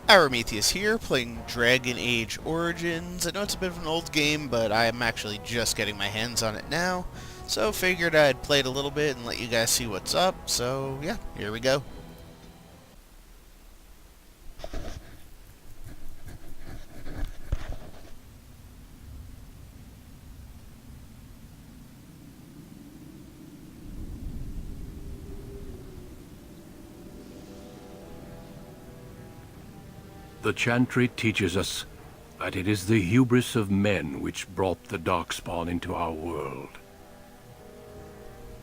Aremethius here, playing Dragon Age Origins. I know it's a bit of an old game, but I'm actually just getting my hands on it now. So figured I'd play it a little bit and let you guys see what's up. So yeah, here we go. The Chantry teaches us that it is the hubris of men which brought the Darkspawn into our world.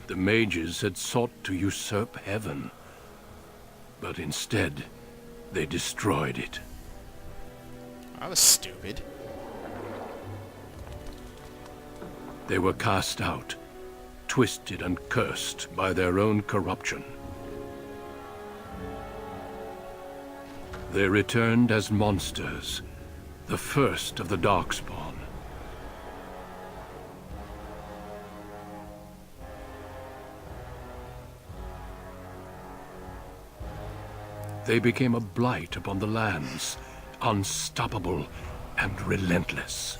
The mages had sought to usurp heaven, but instead, they destroyed it. I was stupid. They were cast out, twisted and cursed by their own corruption. They returned as monsters, the first of the Darkspawn. They became a blight upon the lands, unstoppable and relentless.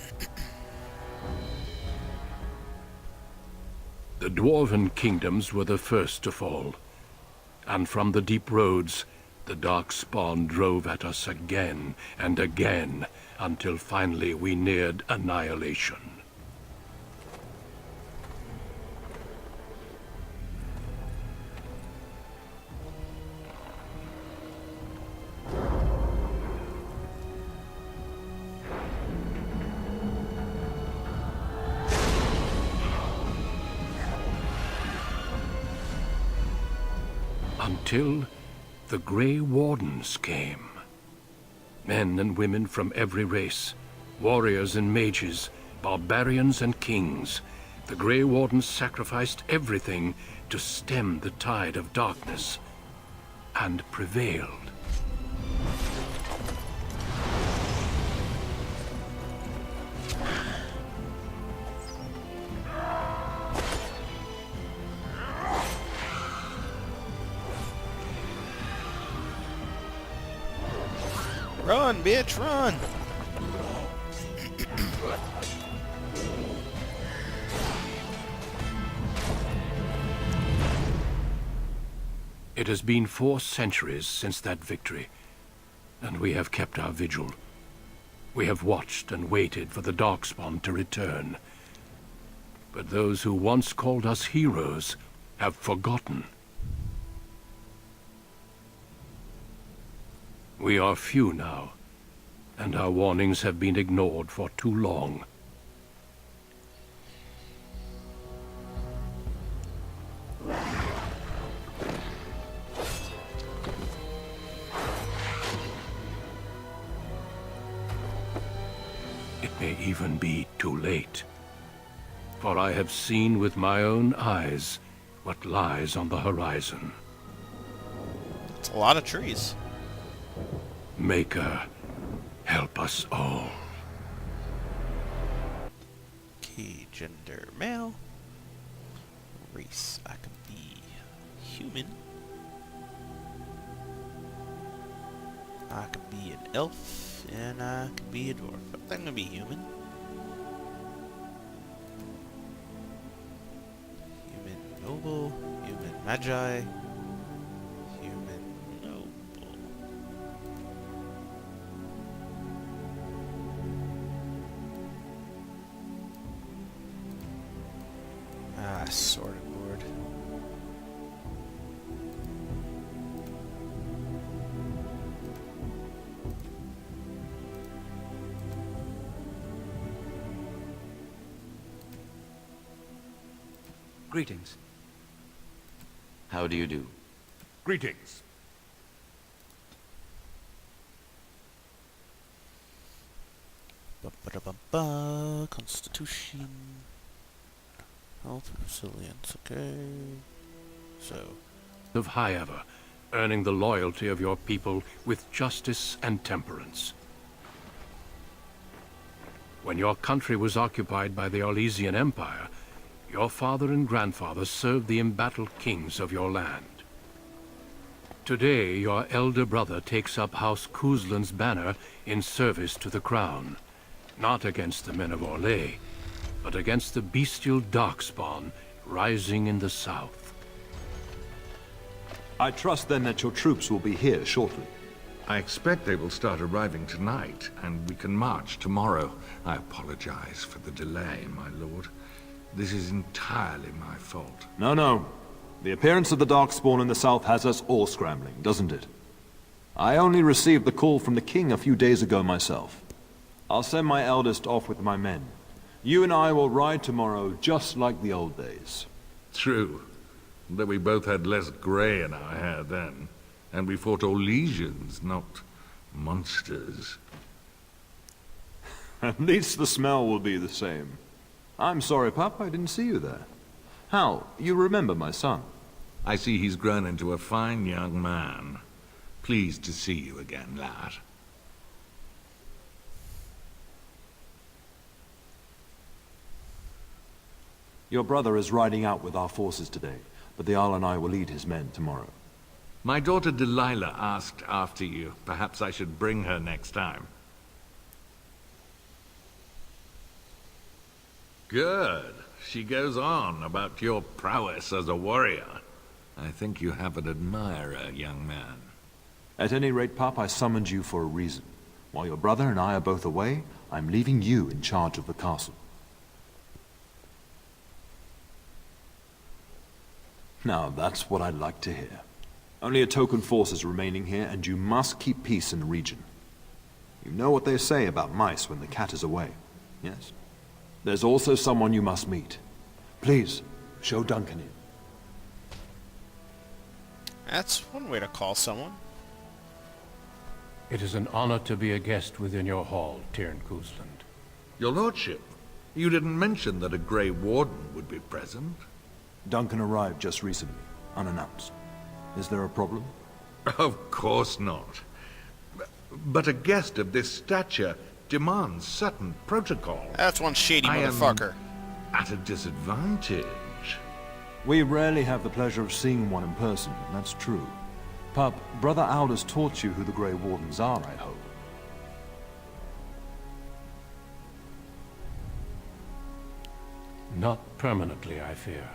The Dwarven kingdoms were the first to fall, and from the deep roads, the Darkspawn drove at us again and again, until finally we neared annihilation. Until the Grey Wardens came. Men and women from every race, warriors and mages, barbarians and kings. The Grey Wardens sacrificed everything to stem the tide of darkness, and prevailed. Run, bitch, run! It has been 4 centuries since that victory, and we have kept our vigil. We have watched and waited for the Darkspawn to return. But those who once called us heroes have forgotten. We are few now, and our warnings have been ignored for too long. It may even be too late, for I have seen with my own eyes what lies on the horizon. It's a lot of trees. Maker, help us all. Key, gender, male. Race, I could be human. I could be an elf, and I could be a dwarf. I think I'm gonna be human. Human noble, human magi, human noble. Sorted board. Greetings. How do you do? Greetings. Ba-ba-da-ba-ba. Constitution. Health, resilience, okay. So. Of Highever, earning the loyalty of your people with justice and temperance. When your country was occupied by the Orlesian Empire, your father and grandfather served the embattled kings of your land. Today, your elder brother takes up House Kuzlan's banner in service to the crown. Not against the men of Orlais, but against the bestial darkspawn rising in the south. I trust then that your troops will be here shortly. I expect they will start arriving tonight, and we can march tomorrow. I apologize for the delay, my lord. This is entirely my fault. No, no. The appearance of the Darkspawn in the south has us all scrambling, doesn't it? I only received the call from the king a few days ago myself. I'll send my eldest off with my men. You and I will ride tomorrow just like the old days. True. Though we both had less grey in our hair then. And we fought all legions, not monsters. At least the smell will be the same. I'm sorry, Pup, I didn't see you there. Hal, you remember my son? I see he's grown into a fine young man. Pleased to see you again, lad. Your brother is riding out with our forces today, but the Jarl and I will lead his men tomorrow. My daughter Delilah asked after you. Perhaps I should bring her next time. Good. She goes on about your prowess as a warrior. I think you have an admirer, young man. At any rate, Pup, I summoned you for a reason. While your brother and I are both away, I'm leaving you in charge of the castle. Now, that's what I'd like to hear. Only a token force is remaining here, and you must keep peace in the region. You know what they say about mice when the cat is away, yes? There's also someone you must meet. Please, show Duncan in. That's one way to call someone. It is an honor to be a guest within your hall, Tyrn Kuzland. Your lordship, you didn't mention that a Grey Warden would be present. Duncan arrived just recently, unannounced. Is there a problem? Of course not. But a guest of this stature demands certain protocol. That's one shady I am motherfucker. at a disadvantage. We rarely have the pleasure of seeing one in person, that's true. Pup, Brother Aldous taught you who the Grey Wardens are, I hope. Not permanently, I fear.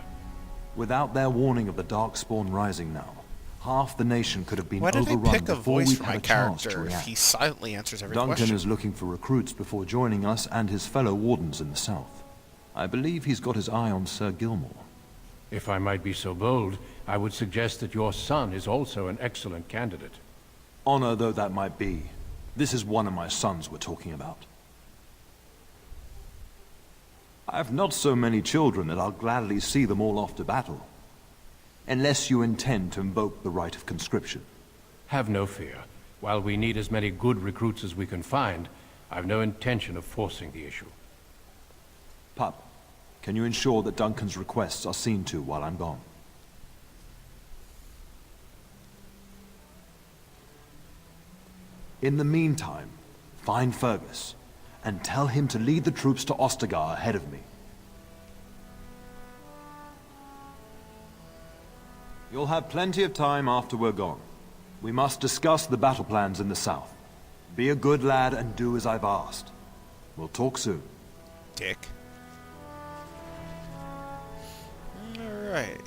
Without their warning of the Darkspawn rising now, half the nation could have been Why did they overrun pick a before voice we'd for had my a chance to character if react. he silently answers every Duncan question? is looking for recruits before joining us and his fellow wardens in the south. I believe he's got his eye on Sir Gilmore. If I might be so bold, I would suggest that your son is also an excellent candidate. Honor though that might be, this is one of my sons we're talking about. I've not so many children that I'll gladly see them all off to battle. Unless you intend to invoke the right of conscription. Have no fear. While we need as many good recruits as we can find, I've no intention of forcing the issue. Pup, can you ensure that Duncan's requests are seen to while I'm gone? In the meantime, find Fergus, and tell him to lead the troops to Ostagar ahead of me. You'll have plenty of time after we're gone. We must discuss the battle plans in the south. Be a good lad and do as I've asked. We'll talk soon. Dick. Alright.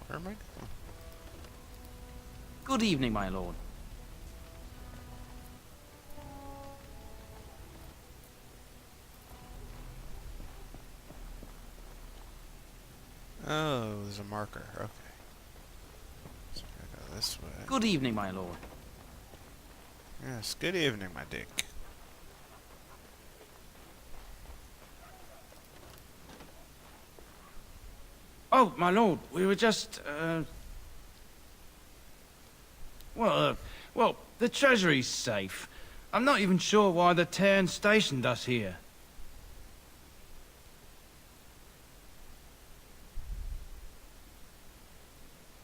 Where am I going? Good evening, my lord. Oh, there's a marker. Okay. So I gotta go this way. Good evening, my lord. Yes, good evening, my dick. Oh, my lord, we were just, Well, the treasury's safe. I'm not even sure why the Terran stationed us here.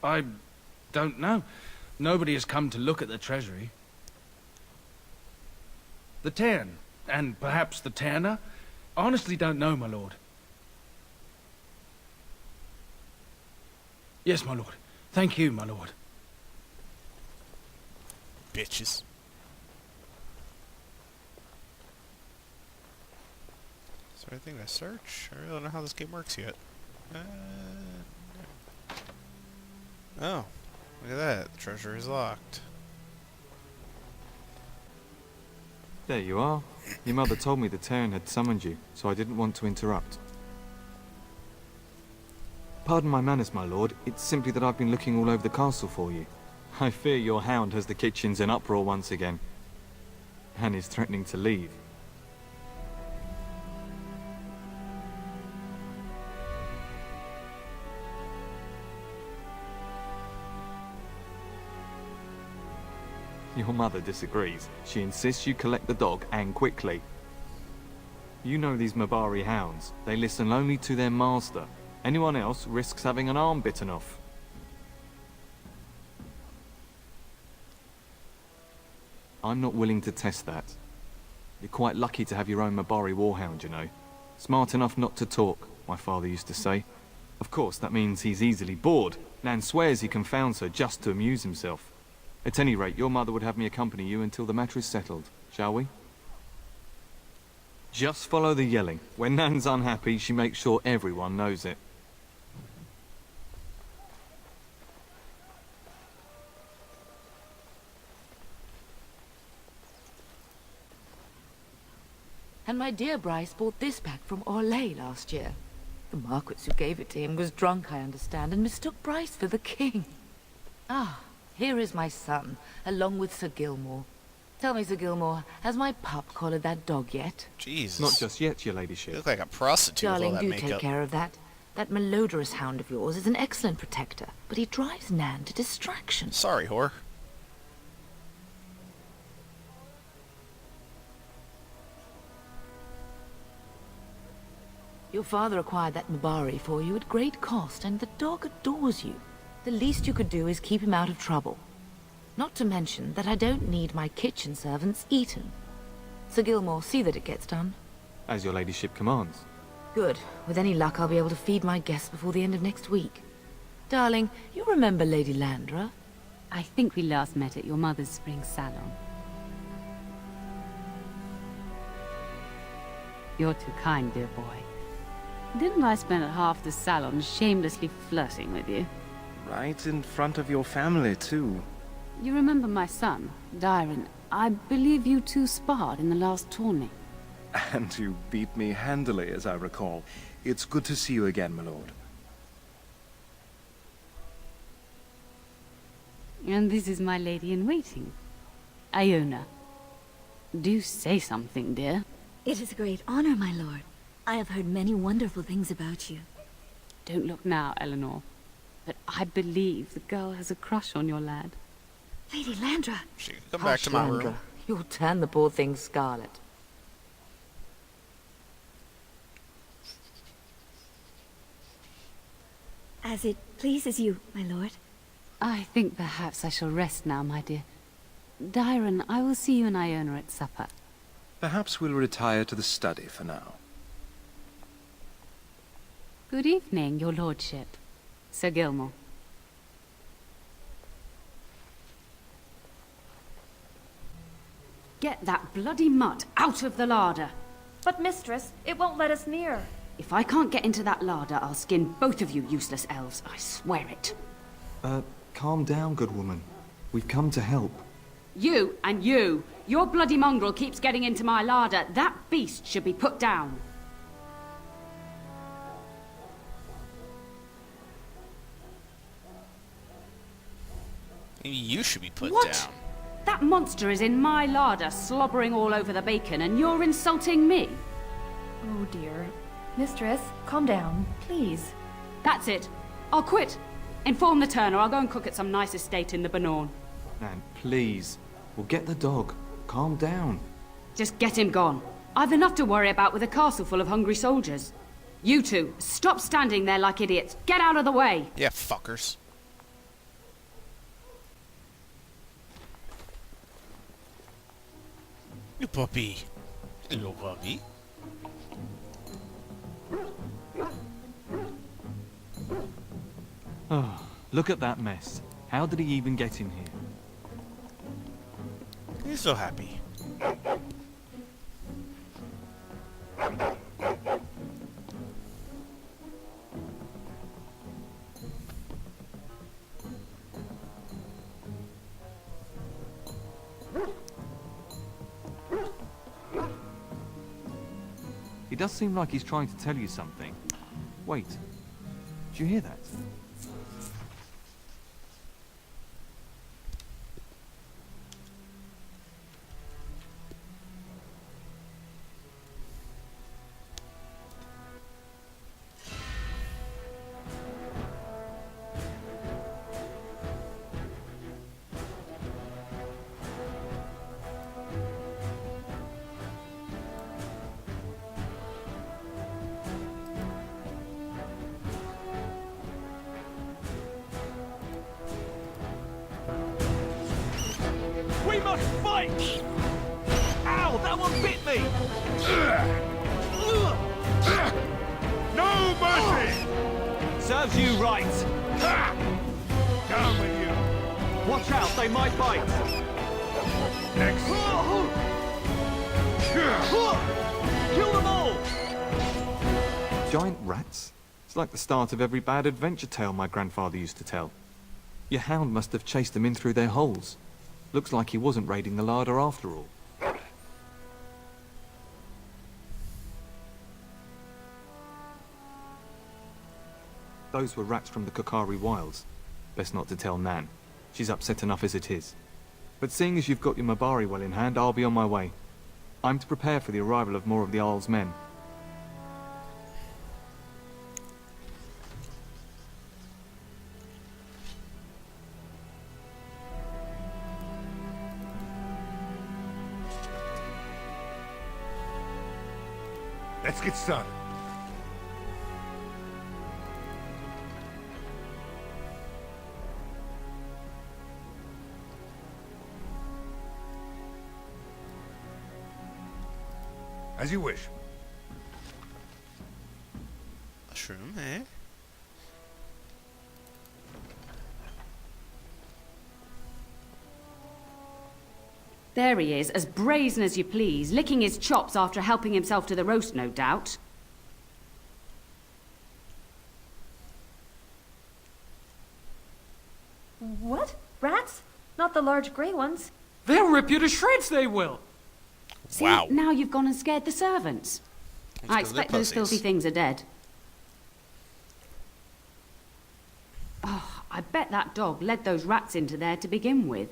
I don't know. Nobody has come to look at the treasury. The Terran, and perhaps the Terraner? Honestly don't know, my lord. Yes, my lord. Thank you, my lord. Bitches. Is there anything to search? I really don't know how this game works yet. No. Oh, look at that. The treasure is locked. There you are. Your mother told me the Terran had summoned you, so I didn't want to interrupt. Pardon my manners, my lord. It's simply that I've been looking all over the castle for you. I fear your hound has the kitchens in uproar once again, and is threatening to leave. Your mother disagrees. She insists you collect the dog, and quickly. You know these Mabari hounds. They listen only to their master. Anyone else risks having an arm bitten off. I'm not willing to test that. You're quite lucky to have your own Mabari warhound, you know. Smart enough not to talk, my father used to say. Of course, that means he's easily bored. Nan swears he confounds her just to amuse himself. At any rate, your mother would have me accompany you until the matter is settled, shall we? Just follow the yelling. When Nan's unhappy, she makes sure everyone knows it. And my dear Bryce bought this back from Orlais last year. The Marquis who gave it to him was drunk, I understand, and mistook Bryce for the king. Ah, here is my son, along with Sir Gilmore. Tell me, Sir Gilmore, has my pup collared that dog yet? Jesus. Not just yet, your ladyship. You look like a prostitute Darling, with all do that take makeup. care of that. That malodorous hound of yours is an excellent protector, but he drives Nan to distraction. Sorry, whore. Your father acquired that Mabari for you at great cost, and the dog adores you. The least you could do is keep him out of trouble. Not to mention that I don't need my kitchen servants eaten. Sir Gilmore, see that it gets done. As your ladyship commands. Good. With any luck, I'll be able to feed my guests before the end of next week. Darling, you remember Lady Landra? I think we last met at your mother's spring salon. You're too kind, dear boy. Didn't I spend half the salon shamelessly flirting with you? Right in front of your family, too. You remember my son, Dyron. I believe you two sparred in the last tourney. And you beat me handily, as I recall. It's good to see you again, my lord. And this is my lady-in-waiting, Iona. Do say something, dear. It is a great honor, my lord. I have heard many wonderful things about you. Don't look now, Eleanor. But I believe the girl has a crush on your lad. Lady Landra! She can come back to my Landra. room. You'll turn the poor thing scarlet. As it pleases you, my lord. I think perhaps I shall rest now, my dear. Dyron, I will see you and Iona at supper. Perhaps we'll retire to the study for now. Good evening, your lordship. Sir Gilmore. Get that bloody mutt out of the larder! But mistress, it won't let us near. If I can't get into that larder, I'll skin both of you useless elves, I swear it. Calm down, good woman. We've come to help. You and you! Your bloody mongrel keeps getting into my larder. That beast should be put down. Maybe you should be put What? down. That monster is in my larder, slobbering all over the bacon, and you're insulting me? Oh dear. Mistress, calm down, please. That's it. I'll quit. Inform the turner. I'll go and cook at some nice estate in the Banorn. Nan, please. We'll get the dog. Calm down. Just get him gone. I've enough to worry about with a castle full of hungry soldiers. You two, stop standing there like idiots. Get out of the way. Yeah, fuckers. You puppy. Hello, puppy. Oh, look at that mess. How did he even get in here? He's so happy. He does seem like he's trying to tell you something. Wait. Did you hear that? We must fight! Ow, that one bit me! No mercy! Serves you right. Down with you! Watch out, they might bite. Next! Kill them all! Giant rats? It's like the start of every bad adventure tale my grandfather used to tell. Your hound must have chased them in through their holes. Looks like he wasn't raiding the larder after all. Those were rats from the Kokari Wilds. Best not to tell Nan. She's upset enough as it is. But seeing as you've got your Mabari well in hand, I'll be on my way. I'm to prepare for the arrival of more of the Isle's men. Let's get started. As you wish. Mushroom, eh? There he is, as brazen as you please, licking his chops after helping himself to the roast, no doubt. What? Rats? Not the large grey ones. They'll rip you to shreds, they will. See, Wow. now you've gone and scared the servants. It's I 'cause they're expect those filthy pussies. things are dead. Oh, I bet that dog led those rats into there to begin with.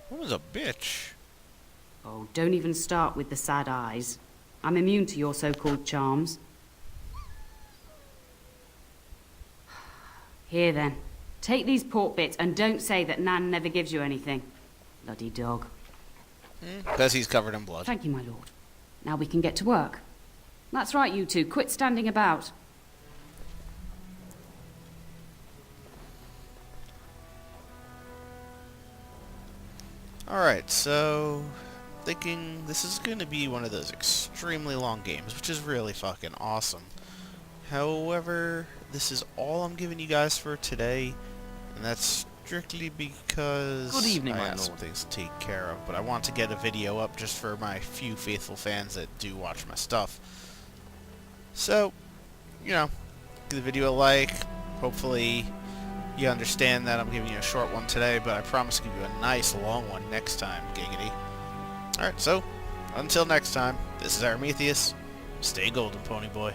What was a bitch? Oh, don't even start with the sad eyes. I'm immune to your so-called charms. Here then, take these pork bits and don't say that Nan never gives you anything. Bloody dog. Because he's covered in blood. Thank you, my lord. Now we can get to work. That's right, you two. Quit standing about. Alright, so thinking this is going to be one of those extremely long games, which is really fucking awesome. However, this is all I'm giving you guys for today, and that's strictly because Good evening, I my got some lord. things to take care of, but I want to get a video up just for my few faithful fans that do watch my stuff. So, you know, give the video a like. Hopefully you understand that I'm giving you a short one today, but I promise to give you a nice long one next time, giggity. Alright, so, until next time, this is Aremethius. Stay golden, pony boy.